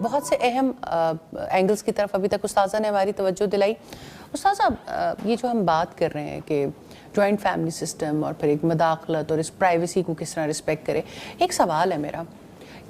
بہت سے اہم اینگلز کی طرف ابھی تک استاذہ نے ہماری توجہ دلائی. استاذہ یہ جو ہم بات کر رہے ہیں کہ جوائنٹ فیملی سسٹم اور پھر ایک مداخلت اور اس پرائیویسی کو کس طرح رسپیکٹ کرے, ایک سوال ہے میرا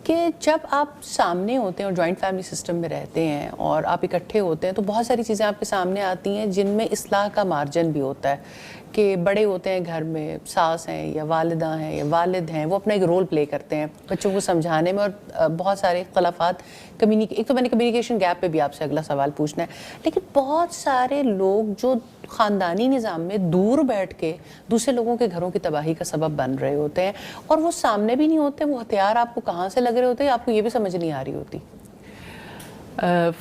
کہ جب آپ سامنے ہوتے ہیں اور جوائنٹ فیملی سسٹم میں رہتے ہیں اور آپ اکٹھے ہوتے ہیں تو بہت ساری چیزیں آپ کے سامنے آتی ہیں جن میں اصلاح کا مارجن بھی ہوتا ہے کہ بڑے ہوتے ہیں گھر میں, ساس ہیں یا والدہ ہیں یا والد ہیں, وہ اپنا ایک رول پلے کرتے ہیں بچوں کو سمجھانے میں, اور بہت سارے اختلافات ایک تو میں نے کمیونیکیشن گیپ پہ بھی آپ سے اگلا سوال پوچھنا ہے, لیکن بہت سارے لوگ جو خاندانی نظام میں دور بیٹھ کے دوسرے لوگوں کے گھروں کی تباہی کا سبب بن رہے ہوتے ہیں اور وہ سامنے بھی نہیں ہوتے, وہ ہتھیار آپ کو کہاں سے لگ رہے ہوتے ہیں آپ کو یہ بھی سمجھ نہیں آ رہی ہوتی.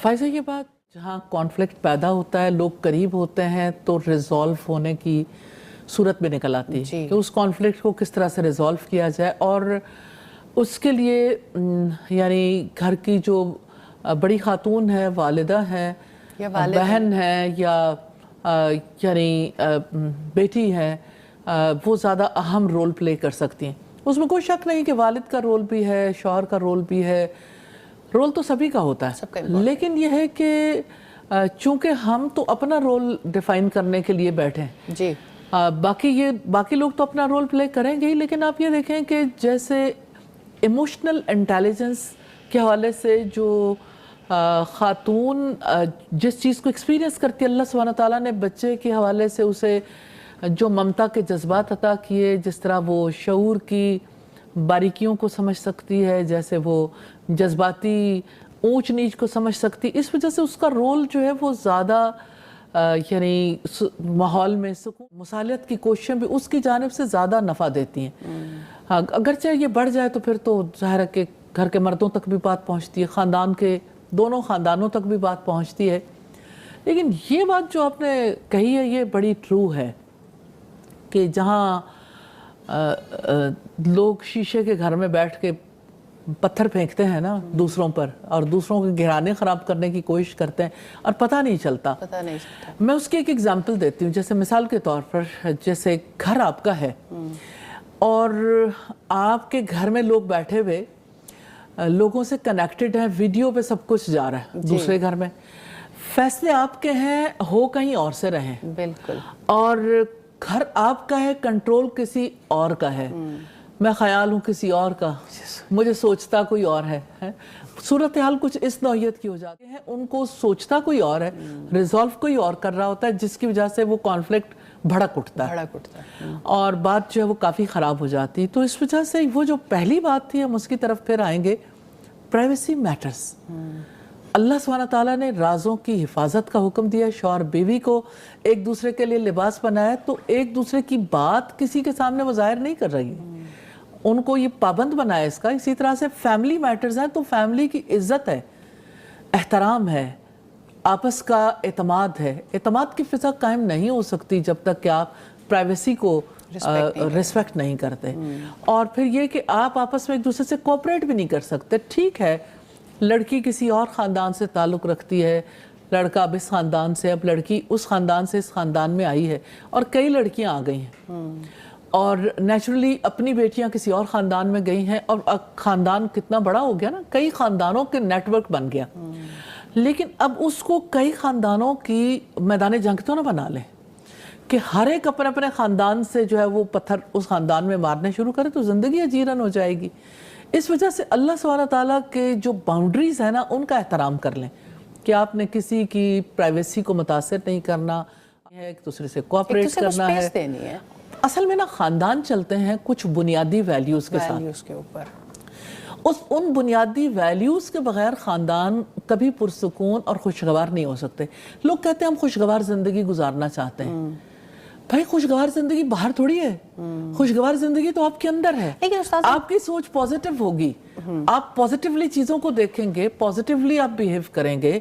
فائزہ یہ بات جہاں کانفلکٹ پیدا ہوتا ہے, لوگ قریب ہوتے ہیں تو ریزولو ہونے کی صورت میں نکل آتی ہے کہ اس کانفلکٹ کو کس طرح سے ریزولو کیا جائے, اور اس کے لیے یعنی گھر کی جو بڑی خاتون ہے, والدہ ہے یا بہن ہے یا یعنی بیٹی ہے, وہ زیادہ اہم رول پلے کر سکتی ہیں. اس میں کوئی شک نہیں کہ والد کا رول بھی ہے, شوہر کا رول بھی ہے, رول تو سبھی کا ہوتا ہے, لیکن یہ ہے کہ چونکہ ہم تو اپنا رول ڈیفائن کرنے کے لیے بیٹھے ہیں جی, باقی لوگ تو اپنا رول پلے کریں گے ہی, لیکن آپ یہ دیکھیں کہ جیسے ایموشنل انٹیلیجنس کے حوالے سے جو خاتون جس چیز کو ایکسپیرینس کرتی ہے, اللہ سبحانہ تعالیٰ نے بچے کے حوالے سے اسے جو ممتا کے جذبات عطا کیے, جس طرح وہ شعور کی باریکیوں کو سمجھ سکتی ہے, جیسے وہ جذباتی اونچ نیچ کو سمجھ سکتی, اس وجہ سے اس کا رول جو ہے وہ زیادہ یعنی ماحول میں سکون مصالحت کی کوششیں بھی اس کی جانب سے زیادہ نفع دیتی ہیں. اگرچہ یہ بڑھ جائے تو پھر تو ظاہر ہے کہ گھر کے مردوں تک بھی بات پہنچتی ہے, خاندان کے دونوں خاندانوں تک بھی بات پہنچتی ہے. لیکن یہ بات جو آپ نے کہی ہے یہ بڑی ٹرو ہے کہ جہاں لوگ شیشے کے گھر میں بیٹھ کے پتھر پھینکتے ہیں نا دوسروں پر, اور دوسروں کے گھرانے خراب کرنے کی کوشش کرتے ہیں اور پتہ نہیں چلتا. میں اس کی ایک ایگزامپل دیتی ہوں. جیسے مثال کے طور پر جیسے گھر آپ کا ہے اور آپ کے گھر میں لوگ بیٹھے ہوئے لوگوں سے کنیکٹڈ ہیں, ویڈیو پہ سب کچھ جا رہا ہے دوسرے گھر میں, فیصلے آپ کے ہیں, ہو کہیں اور سے رہیں, بالکل, اور گھر آپ کا ہے, کنٹرول کسی اور کا ہے, میں خیال ہوں کسی اور کا, مجھے سوچتا کوئی اور ہے. صورتحال کچھ اس نوعیت کی ہو جاتی ہے, ان کو سوچتا کوئی اور ہے, ریزولو کوئی اور کر رہا ہوتا ہے, جس کی وجہ سے وہ کانفلکٹ بھڑک اٹھتا ہے اور بات جو ہے وہ کافی خراب ہو جاتی. تو اس وجہ سے وہ جو پہلی بات تھی, ہم اس کی طرف پھر آئیں گے, پرائیویسی میٹرز. اللہ سبحانہ تعالیٰ نے رازوں کی حفاظت کا حکم دیا, شوہر بیوی کو ایک دوسرے کے لیے لباس بنایا, تو ایک دوسرے کی بات کسی کے سامنے وہ ظاہر نہیں کر رہی, ان کو یہ پابند بنایا اس کا. اسی طرح سے فیملی میٹرز ہیں, تو فیملی کی عزت ہے, احترام ہے, آپس کا اعتماد ہے. اعتماد کی فضا قائم نہیں ہو سکتی جب تک کہ آپ پرائیویسی کو ریسپیکٹ نہیں کرتے. اور پھر یہ کہ آپ آپس میں ایک دوسرے سے کوپریٹ بھی نہیں کر سکتے. ٹھیک ہے, لڑکی کسی اور خاندان سے تعلق رکھتی ہے, لڑکا اب اس خاندان سے, اب لڑکی اس خاندان سے اس خاندان میں آئی ہے, اور کئی لڑکیاں آ گئی ہیں, اور نیچرلی اپنی بیٹیاں کسی اور خاندان میں گئی ہیں, اور خاندان کتنا بڑا ہو گیا نا, کئی خاندانوں کے نیٹ ورک بن گیا. لیکن اب اس کو کئی خاندانوں کی میدان جنگ تو نہ بنا لیں کہ ہر ایک اپنے اپنے خاندان سے جو ہے وہ پتھر اس خاندان میں مارنے شروع کرے, تو زندگی اجیرن ہو جائے گی. اس وجہ سے اللہ سبحانہ تعالیٰ کے جو باؤنڈریز ہیں نا, ان کا احترام کر لیں کہ آپ نے کسی کی پرائیویسی کو متاثر نہیں کرنا ہے, ایک دوسرے سے کوآپریٹ کرنا ہے. اصل میں نا خاندان چلتے ہیں کچھ بنیادی ویلیوز کے ساتھ, ان بنیادی ویلیوز کے بغیر خاندان کبھی پرسکون اور خوشگوار نہیں ہو سکتے. لوگ کہتے ہیں ہم خوشگوار زندگی گزارنا چاہتے ہیں. بھائی خوشگوار زندگی باہر تھوڑی ہے, خوشگوار زندگی تو آپ کے اندر ہے. آپ کی سوچ پازیٹیو ہوگی, آپ پازیٹیولی چیزوں کو دیکھیں گے, پازیٹیولی آپ بیہیو کریں گے,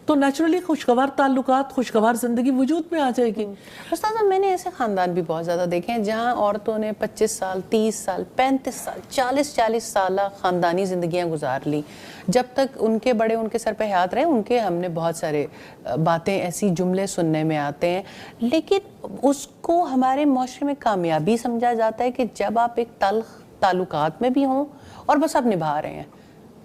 تو نیچرلی خوشگوار تعلقات, خوشگوار زندگی وجود میں آ جائے گی. استاذہ میں نے ایسے خاندان بھی بہت زیادہ دیکھے ہیں جہاں عورتوں نے 25 سال 30 سال 35 سال 40 سالہ خاندانی زندگیاں گزار لی. جب تک ان کے بڑے ان کے سر پہ ہاتھ رہے, ان کے ہم نے بہت سارے باتیں ایسی جملے سننے میں آتے ہیں, لیکن اس کو ہمارے معاشرے میں کامیابی سمجھا جاتا ہے کہ جب آپ ایک تلخ تعلقات میں بھی ہوں اور بس آپ نبھا رہے ہیں,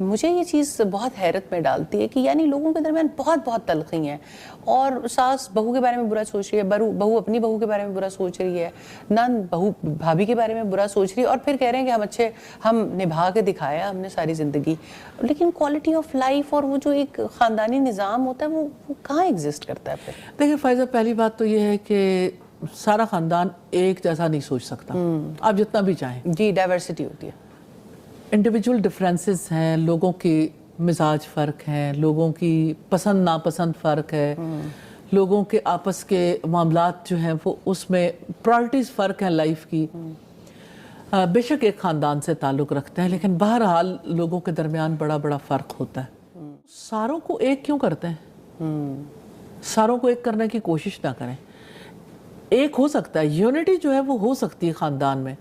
مجھے یہ چیز بہت حیرت میں ڈالتی ہے کہ یعنی لوگوں کے درمیان بہت تلخی ہیں، اور ساس بہو کے بارے میں برا سوچ رہی ہے، بہو اپنی بہو کے بارے میں برا سوچ رہی ہے، نند بہو بھابھی کے بارے میں برا سوچ رہی ہے، اور پھر کہہ رہے ہیں کہ ہم نبھا کے دکھایا ہم نے ساری زندگی. لیکن کوالٹی آف لائف اور وہ جو ایک خاندانی نظام ہوتا ہے وہ کہاں ایگزسٹ کرتا ہے پھر؟ دیکھیں فائزہ، پہلی بات تو یہ ہے کہ سارا خاندان ایک جیسا نہیں سوچ سکتا، آپ جتنا بھی چاہیں. جی، ڈائیورسٹی ہوتی ہے. انڈیویجول ڈفرینسز ہیں، لوگوں کی مزاج فرق ہیں، لوگوں کی پسند ناپسند فرق ہے، لوگوں کے آپس کے معاملات جو ہیں وہ اس میں پرائرٹیز فرق ہیں لائف کی. بے شک ایک خاندان سے تعلق رکھتے ہیں، لیکن بہرحال لوگوں کے درمیان بڑا فرق ہوتا ہے. ساروں کو ایک کیوں کرتے ہیں؟ ساروں کو ایک کرنے کی کوشش نہ کریں. ایک ہو سکتا ہے، یونٹی جو ہے وہ ہو سکتی ہے خاندان میں،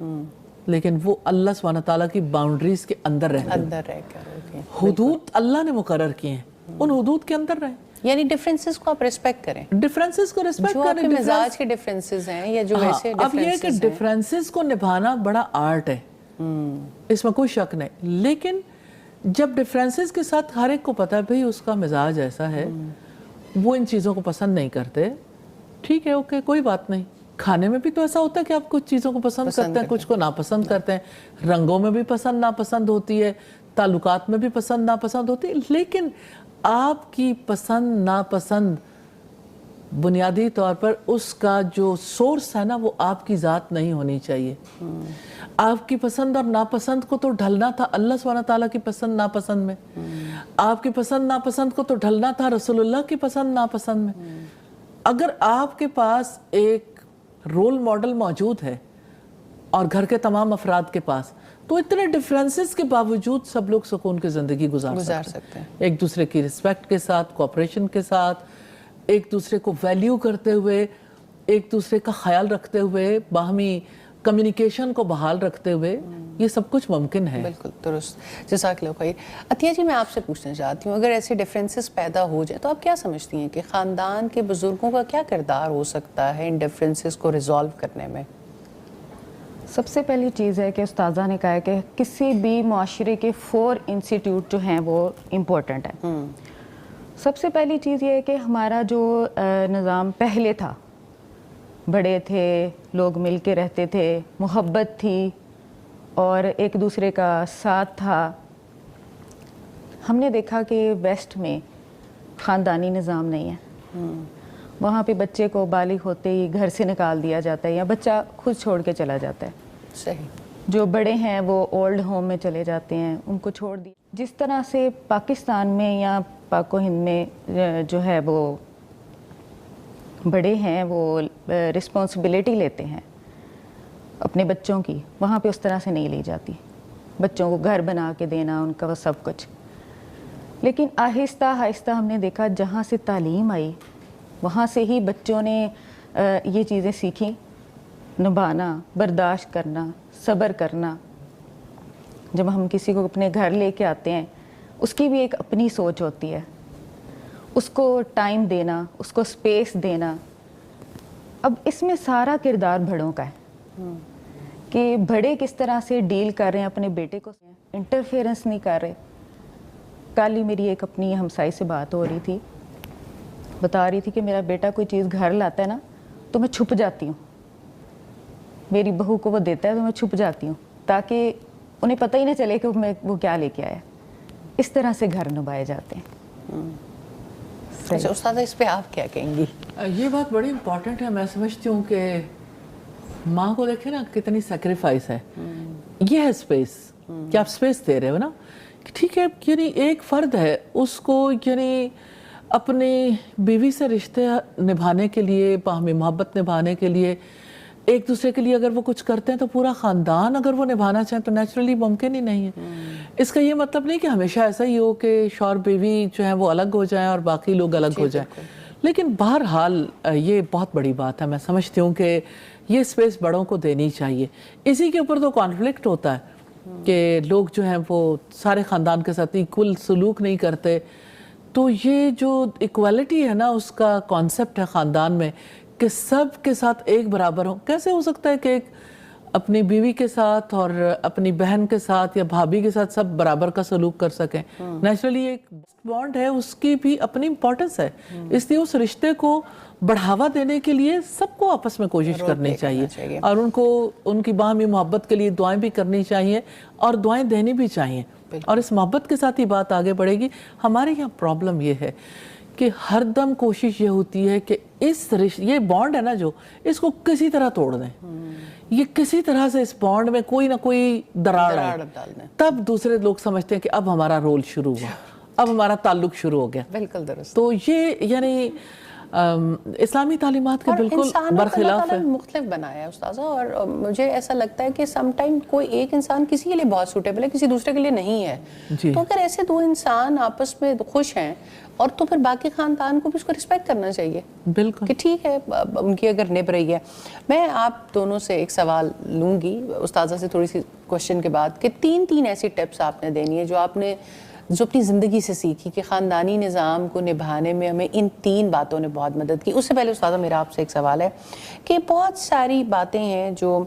لیکن وہ اللہ سبحانہ تعالیٰ کی باؤنڈریز کے اندر رہ کر حدود اللہ نے مقرر کیے ہیں، ان حدود کے اندر رہیں. یعنی ڈیفرنسز کو آپ ریسپیکٹ کریں، ڈیفرنسز کو ریسپیکٹ جو آپ کریں. کے مزاج کے ڈیفرنسز ہیں یا جو ویسے اب یہ ہے کہ ڈیفرنسز کو نبھانا بڑا آرٹ ہے، اس میں کوئی شک نہیں. لیکن جب ڈیفرنسز کے ساتھ ہر ایک کو پتا ہے بھئی اس کا مزاج ایسا ہے، وہ ان چیزوں کو پسند نہیں کرتے، ٹھیک ہے، اوکے، کوئی بات نہیں. کھانے میں بھی تو ایسا ہوتا ہے کہ آپ کچھ چیزوں کو پسند کرتے ہیں، کچھ کو ناپسند کرتے ہیں. رنگوں میں بھی پسند ناپسند ہوتی ہے، تعلقات میں بھی پسند ناپسند ہوتی ہے. لیکن آپ کی پسند ناپسند بنیادی طور پر اس کا جو سورس ہے نا وہ آپ کی ذات نہیں ہونی چاہیے. آپ کی پسند اور ناپسند کو تو ڈھلنا تھا اللہ سبحانہ تعالیٰ کی پسند ناپسند میں. آپ کی پسند ناپسند کو تو ڈھلنا تھا رسول اللہ کی پسند ناپسند میں. اگر آپ کے پاس ایک رول ماڈل موجود ہے اور گھر کے تمام افراد کے پاس، تو اتنے ڈیفرنسز کے باوجود سب لوگ سکون کی زندگی گزار سکتے ہیں، ایک دوسرے کی رسپیکٹ کے ساتھ، کوآپریشن کے ساتھ، ایک دوسرے کو ویلیو کرتے ہوئے، ایک دوسرے کا خیال رکھتے ہوئے، باہمی کمیونیکیشن کو بحال رکھتے ہوئے. یہ سب کچھ ممکن ہے. بالکل درست. جزاک اللہ خیر. عطیہ جی، میں آپ سے پوچھنا چاہتی ہوں، اگر ایسے ڈیفرنسز پیدا ہو جائیں تو آپ کیا سمجھتی ہیں کہ خاندان کے بزرگوں کا کیا کردار ہو سکتا ہے ان ڈیفرنسز کو ریزالو کرنے میں؟ سب سے پہلی چیز ہے کہ استاذہ نے کہا ہے کہ کسی بھی معاشرے کے 4 انسٹیٹیوٹ جو ہیں وہ امپورٹنٹ ہیں. سب سے پہلی چیز یہ ہے کہ ہمارا جو نظام پہلے تھا، بڑے تھے، لوگ مل کے رہتے تھے، محبت تھی اور ایک دوسرے کا ساتھ تھا. ہم نے دیکھا کہ ویسٹ میں خاندانی نظام نہیں ہے. وہاں پہ بچے کو بالغ ہوتے ہی گھر سے نکال دیا جاتا ہے یا بچہ خود چھوڑ کے چلا جاتا ہے. صحیح. جو بڑے ہیں وہ اولڈ ہوم میں چلے جاتے ہیں، ان کو چھوڑ دی. جس طرح سے پاکستان میں یا پاک و ہند میں جو ہے وہ بڑے ہیں وہ رسپانسبلٹی لیتے ہیں اپنے بچوں کی، وہاں پہ اس طرح سے نہیں لی جاتی. بچوں کو گھر بنا کے دینا، ان کا وہ سب کچھ. لیکن آہستہ آہستہ ہم نے دیکھا جہاں سے تعلیم آئی وہاں سے ہی بچوں نے یہ چیزیں سیکھیں، نبھانا، برداشت کرنا، صبر کرنا. جب ہم کسی کو اپنے گھر لے کے آتے ہیں اس کی بھی ایک اپنی سوچ ہوتی ہے، اس کو ٹائم دینا، اس کو سپیس دینا. اب اس میں سارا کردار بڑوں کا ہے کہ بڑے کس طرح سے ڈیل کر رہے ہیں اپنے بیٹے کو، انٹرفیئرنس نہیں کر رہے. کل ہی میری ایک اپنی ہمسائی سے بات ہو رہی تھی، بتا رہی تھی کہ میرا بیٹا کوئی چیز گھر لاتا ہے نا تو میں چھپ جاتی ہوں، میری بہو کو وہ دیتا ہے تو میں چھپ جاتی ہوں تاکہ انہیں پتہ ہی نہ چلے کہ وہ کیا لے کے آیا. اس طرح سے گھر نبھائے جاتے ہیں. اچھا استاد، اس پہ آپ کیا کہیں گی؟ یہ بات بڑی امپورٹنٹ ہے. میں سمجھتی ہوں کہ ماں کو دیکھیں نا کتنی سیکریفائس ہے. یہ ہے سپیس کہ آپ سپیس دے رہے ہو نا، ٹھیک ہے. یعنی ایک فرد ہے، اس کو یعنی اپنی بیوی سے رشتے نبھانے کے لیے، باہمی محبت نبھانے کے لیے، ایک دوسرے کے لیے اگر وہ کچھ کرتے ہیں تو پورا خاندان اگر وہ نبھانا چاہیں تو نیچرلی ممکن ہی نہیں ہے. اس کا یہ مطلب نہیں کہ ہمیشہ ایسا ہی ہو کہ شوہر بیوی جو ہیں وہ الگ ہو جائیں اور باقی لوگ الگ ہو جائیں. لیکن بہرحال یہ بہت بڑی بات ہے. میں سمجھتی ہوں کہ یہ سپیس بڑوں کو دینی چاہیے. اسی کے اوپر تو کانفلکٹ ہوتا ہے کہ لوگ جو ہیں وہ سارے خاندان کے ساتھ ایکول سلوک نہیں کرتے. تو یہ جو ایکوالٹی ہے نا، اس کا کانسیپٹ ہے خاندان میں کہ سب کے ساتھ ایک برابر ہوں. کیسے ہو سکتا ہے کہ ایک اپنی بیوی کے ساتھ اور اپنی بہن کے ساتھ یا بھابھی کے ساتھ سب برابر کا سلوک کر سکیں. نیچرلی ایک بانڈ ہے, اس کی بھی اپنی امپورٹنس ہے, اس لیے اس رشتے کو بڑھاوا دینے کے لیے سب کو آپس میں کوشش کرنی چاہیے اور ان کی باہمی محبت کے لیے دعائیں بھی کرنی چاہیے اور دعائیں دینی بھی چاہیے, اور اس محبت کے ساتھ ہی بات آگے بڑھے گی. ہمارے یہاں پرابلم یہ ہے کہ ہر دم کوشش یہ ہوتی ہے کہ یہ بانڈ ہے نا جو, اس کو کسی طرح توڑ دیں, یہ کسی طرح سے اس بانڈ میں کوئی نہ کوئی دراڑ ڈال دیں, تب دوسرے لوگ سمجھتے ہیں کہ اب ہمارا رول شروع ہوا, اب ہمارا تعلق شروع ہو گیا. بالکل درست. تو یہ یعنی اسلامی تعلیمات کے بالکل برخلاف ہے. مختلف بنایا ہے استاذہ, اور مجھے ایسا لگتا ہے کہ سم ٹائم کوئی ایک انسان کسی کے لیے بہت سوٹیبل ہے, کسی دوسرے کے لیے نہیں ہے. تو اگر ایسے دو انسان آپس میں خوش ہیں اور تو پھر باقی خاندان کو بھی اس کو رسپیکٹ کرنا چاہیے. بالکل کہ ٹھیک ہے ان کی اگر نبھ رہی ہے. میں آپ دونوں سے ایک سوال لوں گی استاذہ سے تھوڑی سی کوشچن کے بعد, کہ تین ایسی ٹپس آپ نے دینی ہے جو آپ نے اپنی زندگی سے سیکھی کہ خاندانی نظام کو نبھانے میں ہمیں ان 3 باتوں نے بہت مدد کی. اس سے پہلے استاذہ میرا آپ سے ایک سوال ہے کہ بہت ساری باتیں ہیں جو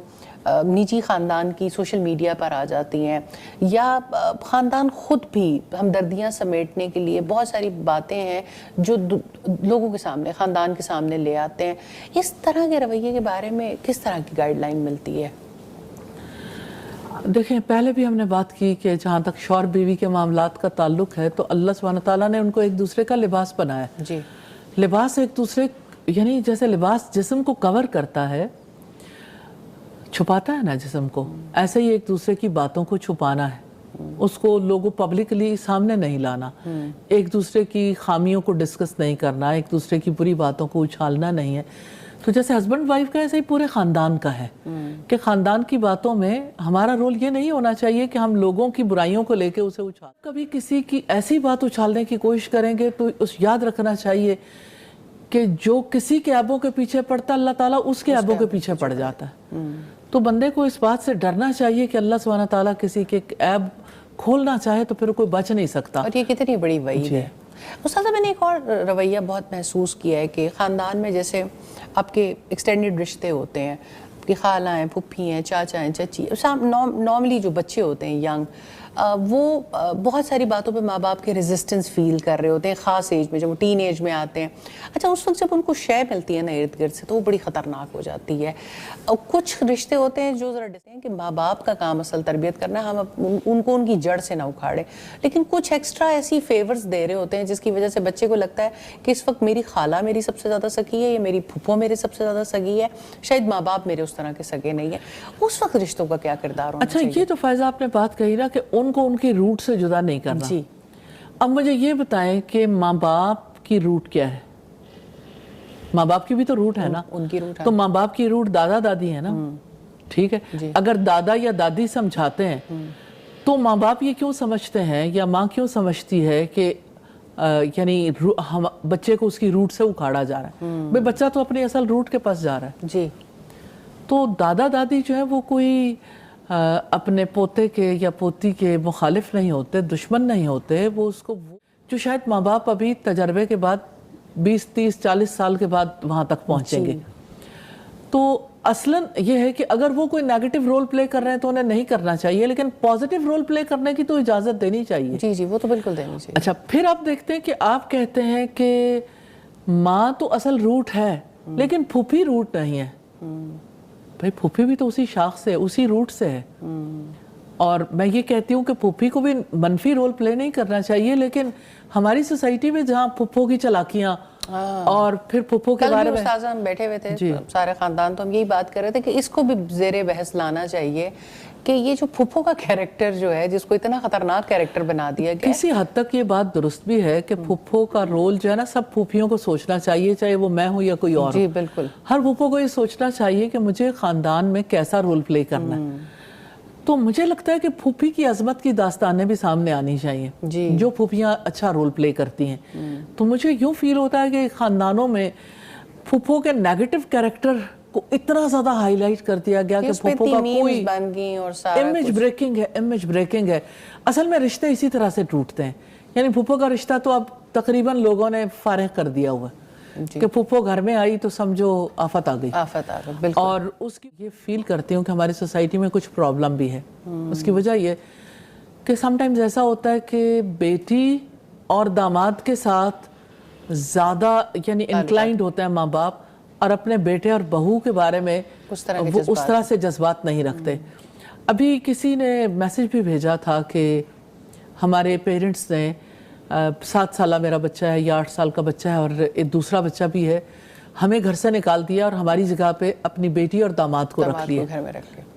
نجی خاندان کی سوشل میڈیا پر آ جاتی ہیں, یا خاندان خود بھی ہمدردیاں سمیٹنے کے لیے بہت ساری باتیں ہیں جو لوگوں کے سامنے, خاندان کے سامنے لے آتے ہیں. اس طرح کے رویے کے بارے میں کس طرح کی گائیڈ لائن ملتی ہے؟ دیکھیں, پہلے بھی ہم نے بات کی کہ جہاں تک شوہر بیوی کے معاملات کا تعلق ہے تو اللہ سبحانہ تعالیٰ نے ان کو ایک دوسرے کا لباس بنایا. جی. لباس ایک دوسرے, یعنی جیسے لباس جسم کو کور کرتا ہے, چھپاتا ہے نا جسم کو, ایسے ہی ایک دوسرے کی باتوں کو چھپانا ہے, اس کو لوگوں پبلکلی سامنے نہیں لانا, ایک دوسرے کی خامیوں کو ڈسکس نہیں کرنا, ایک دوسرے کی بری باتوں کو اچھالنا نہیں ہے. تو جیسے ہسبینڈ وائف کا ایسے ہی پورے خاندان کا ہے کہ خاندان کی باتوں میں ہمارا رول یہ نہیں ہونا چاہیے کہ ہم لوگوں کی برائیوں کو لے کے اسے اچھال, کبھی کسی کی ایسی بات اچھالنے کی کوشش کریں گے تو یاد رکھنا چاہیے کہ جو کسی کے عیبوں کے پیچھے پڑتا اللہ تعالیٰ اس کے عیبوں کے پیچھے پڑ جاتا ہے. تو بندے کو اس بات سے ڈرنا چاہیے کہ اللہ سبحانہ تعالیٰ کسی کے عیب کھولنا چاہے تو پھر کوئی بچ نہیں سکتا. اور یہ کتنی بڑی وعید ہے. استاذہ میں نے ایک اور رویہ بہت محسوس کیا ہے کہ خاندان میں جیسے آپ کے ایکسٹینڈڈ رشتے ہوتے ہیں, آپ کی خالہ ہیں, پھپھی ہیں, چاچا ہیں, چچی, نارملی جو بچے ہوتے ہیں ینگ, وہ بہت ساری باتوں پہ ماں باپ کے ریزسٹنس فیل کر رہے ہوتے ہیں خاص ایج میں, جب وہ ٹین ایج میں آتے ہیں. اچھا, اس وقت جب ان کو شے ملتی ہے نا ارد گرد سے تو وہ بڑی خطرناک ہو جاتی ہے. اور کچھ رشتے ہوتے ہیں جو ذرا ڈستے ہیں کہ ماں باپ کا کام اصل تربیت کرنا ہے, ہم ان کو ان کی جڑ سے نہ اکھاڑیں, لیکن کچھ ایکسٹرا ایسی فیورز دے رہے ہوتے ہیں جس کی وجہ سے بچے کو لگتا ہے کہ اس وقت میری خالہ میری سب سے زیادہ سگی ہے, یا میری پھپھو میرے سب سے زیادہ سگی ہے, شاید ماں باپ میرے اس طرح کے سگے نہیں ہیں. اس وقت رشتوں کا کیا کردار ہونا چاہیے؟ اچھا, یہ تو فائزہ آپ نے بات کہی نا کہ ان کو ان کی روٹ سے جدا نہیں کرنا. جی. اب مجھے یہ بتائیں کہ ماں باپ کی روٹ کیا ہے؟ ماں باپ کی بھی تو روٹ ہے نا, ان کی روٹ ہے. تو ماں باپ کی روٹ دادا دادی ہے نا, ٹھیک ہے. اگر دادا یا دادی سمجھاتے ہیں تو ماں باپ یہ کیوں سمجھتے ہیں یا ماں کیوں سمجھتی ہے کہ یعنی بچے کو اس کی روٹ سے اکھاڑا جا رہا ہے؟ بھئی بچہ تو اپنی اصل روٹ کے پاس جا رہا ہے. جی. تو دادا دادی جو ہے وہ کوئی اپنے پوتے کے یا پوتی کے مخالف نہیں ہوتے, دشمن نہیں ہوتے. وہ اس کو جو شاید ماں باپ ابھی تجربے کے بعد 20, 30, 40 سال کے بعد وہاں تک پہنچیں گے. تو اصلاً یہ ہے کہ اگر وہ کوئی نیگیٹو رول پلے کر رہے ہیں تو انہیں نہیں کرنا چاہیے, لیکن پازیٹیو رول پلے کرنے کی تو اجازت دینی چاہیے. جی جی, وہ تو بالکل دینی چاہیے. اچھا, پھر آپ دیکھتے ہیں کہ آپ کہتے ہیں کہ ماں تو اصل روٹ ہے لیکن پھوپھی روٹ نہیں ہے. بھائی پھوپھی بھی تو اسی شاخ سے, اسی روٹ سے ہے. اور میں یہ کہتی ہوں کہ پھوپھی کو بھی منفی رول پلے نہیں کرنا چاہیے, لیکن ہماری سوسائٹی میں جہاں پھوپھوں کی چلاکیاں اور پھر پھوپھوں کے بارے میں استاذہ ہم بیٹھے ہوئے تھے سارے خاندان, تو ہم یہی بات کر رہے تھے کہ اس کو بھی زیر بحث لانا چاہیے کہ یہ جو پھوپھوں کا کیریکٹر جو ہے, جس کو اتنا خطرناک کیریکٹر بنا دیا گیا, کسی حد تک یہ بات درست بھی ہے کہ پھوپھوں کا رول جو ہے نا سب پھوپھیوں کو سوچنا چاہیے, چاہے وہ میں ہوں یا کوئی اور. جی بالکل. ہر پھوپھوں کو یہ سوچنا چاہیے کہ مجھے خاندان میں کیسا رول پلے کرنا ہے. تو مجھے لگتا ہے کہ پھوپھی کی عظمت کی داستانیں بھی سامنے آنی چاہیے, جو پھوپھیاں اچھا رول پلے کرتی ہیں. تو مجھے یوں فیل ہوتا ہے کہ خاندانوں میں پھوپھوں کے نیگیٹو کیریکٹر کو اتنا زیادہ ہائی لائٹ کر دیا گیا کہ پھوپھوں کا کوئی امیج بریکنگ ہے, امیج بریکنگ ہے. اصل میں رشتے اسی طرح سے ٹوٹتے ہیں. یعنی پھوپھوں کا رشتہ تو اب تقریباً لوگوں نے فارغ کر دیا ہوا ہے. کہ پھپھو گھر میں آئی تو سمجھو آفت آ گئی. بالکل. اور اس کی یہ فیل کرتی ہوں کہ ہماری سوسائٹی میں کچھ پرابلم بھی ہے. اس کی وجہ یہ کہ سم ٹائمز ایسا ہوتا ہے کہ بیٹی اور داماد کے ساتھ زیادہ یعنی انکلائنڈ ہوتے ہیں ماں باپ, اور اپنے بیٹے اور بہو کے بارے میں وہ اس طرح سے جذبات نہیں رکھتے. ابھی کسی نے میسج بھی بھیجا تھا کہ ہمارے پیرنٹس نے 7 سالہ میرا بچہ ہے یا 8 سال کا بچہ ہے اور ایک دوسرا بچہ بھی ہے, ہمیں گھر سے نکال دیا اور ہماری جگہ پہ اپنی بیٹی اور داماد کو رکھ لیا.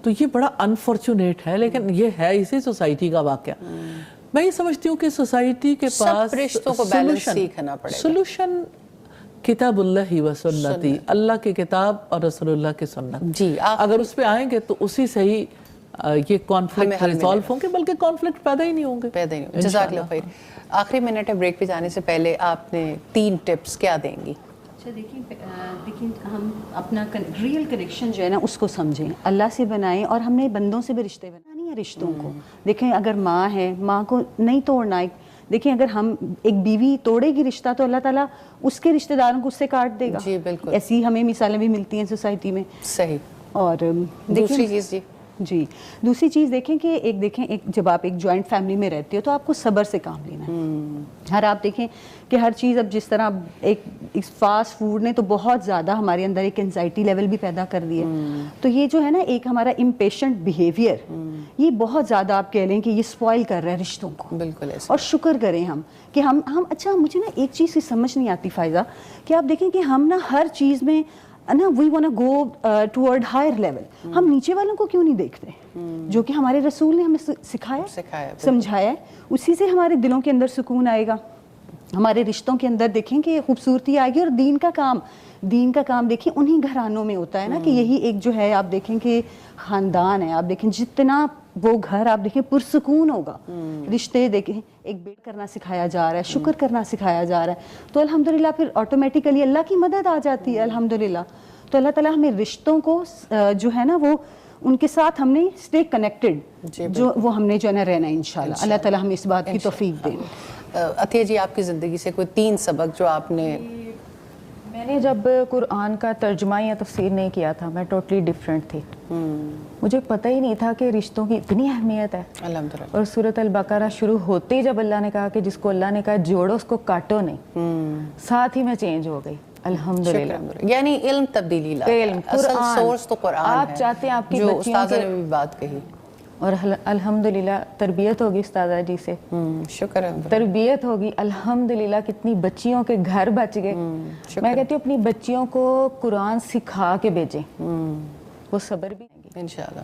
تو یہ بڑا انفارچونیٹ ہے, لیکن یہ ہے اسی سوسائٹی کا واقعہ. میں یہ سمجھتی ہوں کہ سوسائٹی کے پاس سولوشن کتاب اللہ و سنتی, اللہ کی کتاب اور رسول اللہ کی سنت. اگر اس پہ آئیں گے تو اسی سے ہی یہ کانفلکٹ ریزالو ہوں گے, بلکہ کانفلکٹ پیدا ہی نہیں ہوں گے. جزاک اللہ خیر. آخری منٹ ہے بریک پہ جانے سے پہلے, آپ نے 3 ٹپس کیا دیں گی؟ اچھا دیکھیں ہم اپنا ریئل کنیکشن جو ہے نا اس کو سمجھیں, اللہ سے بنائیں, اور ہم نے بندوں سے بھی رشتے بنانے ہیں. رشتوں کو دیکھیں, اگر ماں ہے, ماں کو نہیں توڑنا. دیکھیں اگر ہم ایک بیوی توڑے گی رشتہ تو اللہ تعالیٰ اس کے رشتہ داروں کو اس سے کاٹ دے گا. جی بالکل. ایسی ہمیں مثالیں بھی ملتی ہیں سوسائٹی میں. صحیح. اور دوسری چیز دوسری چیز دیکھیں کہ جب آپ ایک جوائنٹ فیملی میں رہتے ہو تو آپ کو صبر سے کام لینا ہے. آپ دیکھیں کہ ہر چیز اب جس طرح ایک فاسٹ فوڈ نے تو بہت زیادہ ہمارے اندر ایک انزائٹی لیول بھی پیدا کر دی ہے. تو یہ جو ہے نا ایک ہمارا امپیشنٹ بیہیویئر, یہ بہت زیادہ آپ کہہ لیں کہ یہ سپوائل کر رہا ہے رشتوں کو. بالکل. اور شکر کریں ہم کہ ہم اچھا, مجھے نا ایک چیز کی سمجھ نہیں آتی فائزہ, کہ آپ دیکھیں کہ ہم نا ہر چیز میں نا we want to go toward higher level. ہم نیچے والوں کو کیوں نہیں دیکھتے, جو کہ ہمارے رسول نے ہمیں سکھایا سمجھایا ہے. اسی سے ہمارے دلوں کے اندر سکون آئے گا, ہمارے رشتوں کے اندر دیکھیں کہ خوبصورتی آئے گی. اور دین کا کام دیکھیں انہی گھرانوں میں ہوتا ہے نا, کہ یہی ایک جو ہے آپ دیکھیں کہ خاندان ہے, آپ دیکھیں جتنا وہ گھر آپ دیکھیں پرسکون ہوگا. رشتے دیکھیں ایک بیٹ کرنا سکھایا جا رہا ہے, شکر کرنا سکھایا جا رہا ہے, تو الحمدللہ پھر آٹومیٹیکلی اللہ کی مدد آ جاتی ہے الحمدللہ. تو اللہ تعالیٰ ہمیں رشتوں کو جو ہے نا وہ ان کے ساتھ ہم نے اسٹے کنیکٹڈ, جو وہ ہم نے جو ہے نا رہنا ہے انشاءاللہ. اللہ تعالیٰ ہمیں اس بات کی توفیق دیں. عطیہ جی, آپ کی زندگی سے کوئی 3 سبق جو آپ نے؟ میں نے جب قرآن کا ترجمہ یا تفسیر نہیں کیا تھا, میں ٹوٹلی ڈفرینٹ تھی. مجھے پتہ ہی نہیں تھا کہ رشتوں کی اتنی اہمیت ہے. اور سورۃ البقرہ شروع ہوتے ہی جب اللہ نے کہا کہ جس کو اللہ نے کہا جوڑو اس کو کاٹو نہیں, ساتھ ہی میں چینج ہو گئی الحمدللہ. یعنی علم تبدیلی لا, اصل سورس تو قرآن ہے. آپ چاہتے ہیں آپ کی جو استاذہ نے بھی بات کہی, اور الحمدللہ تربیت ہوگی استاذہ جی سے. شکر ہے, تربیت ہوگی الحمدللہ. کتنی بچیوں کے گھر بچ گئے. میں کہتی ہوں اپنی بچیوں کو قرآن سکھا کے بھیجیں, وہ صبر بھی انشاءاللہ.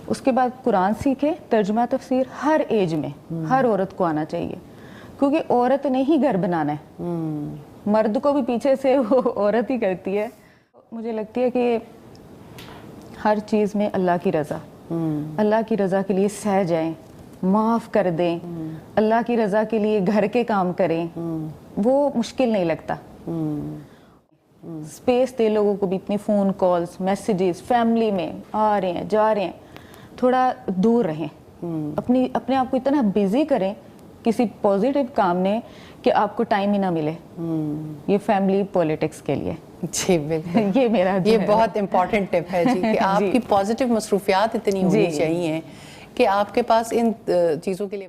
اس کے بعد قرآن سیکھے, ترجمہ تفسیر ہر ایج میں ہر عورت کو آنا چاہیے, کیونکہ عورت نے ہی گھر بنانا ہے, مرد کو بھی پیچھے سے وہ عورت ہی کرتی ہے. مجھے لگتی ہے کہ ہر چیز میں اللہ کی رضا, اللہ کی رضا کے لیے سہ جائیں, معاف کر دیں, اللہ کی رضا کے لیے گھر کے کام کریں, وہ مشکل نہیں لگتا. اسپیس دے لوگوں کو بھی, اتنی فون کالز میسیجز فیملی میں آ رہے ہیں جا رہے ہیں, تھوڑا دور رہیں, اپنے آپ کو اتنا بیزی کریں کسی پازیٹیو کام نے کہ آپ کو ٹائم ہی نہ ملے یہ فیملی پولیٹکس کے لیے. جی بالکل, یہ بہت امپورٹنٹ ٹپ ہے جی, کہ آپ کی پازیٹیو مصروفیات اتنی ہونی چاہیے کہ آپ کے پاس ان چیزوں کے لیے